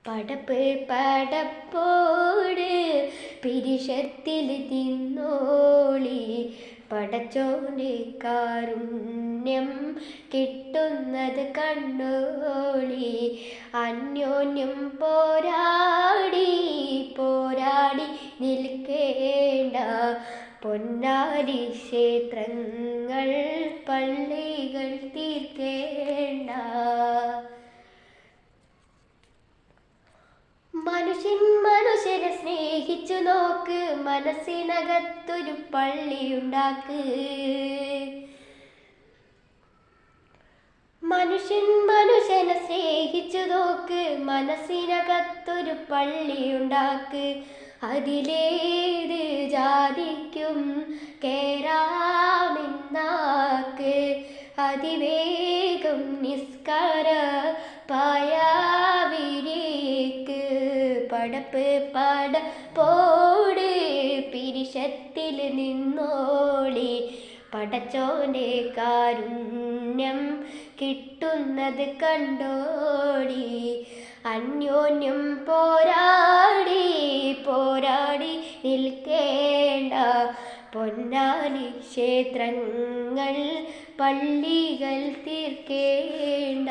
പടപ്പ് പടപ്പോട് പിരിശത്തിൽ നിന്നോളി, പടച്ചോന്റെ കാരുണ്യം കിട്ടുന്നത് കണ്ടോളി. അന്യോന്യം പോരാടി പോരാടി നിൽക്കേണ്ട, പൊന്നാരി ക്ഷേത്രങ്ങൾ പള്ളികൾ തീർക്കേണ്ട. മനുഷ്യനെ സ്നേഹിച്ചു നോക്ക്, മനസ്സിനകത്തൊരു പള്ളിയുണ്ടാക്ക്. മനുഷ്യനെ സ്നേഹിച്ചു നോക്ക്, മനസ്സിനകത്തൊരു പള്ളിയുണ്ടാക്ക്. അതിലേത് ജാതിക്കും കേറാമെന്നാക്ക്, അതിവേഗം നിസ്കാര പായാവിരിക്ക്. പടപ്പ് പടപ്പോട് പിരിശത്തിൽ നിന്നോളി, പടച്ചോന്റെ കാരുണ്യം കിട്ടുന്നത് കണ്ടോളി. അന്യോന്യം പോരാടി പോരാടി നിൽക്കേണ്ട, പൊന്നാനി ക്ഷേത്രങ്ങൾ പള്ളികൾ തീർക്കേണ്ട.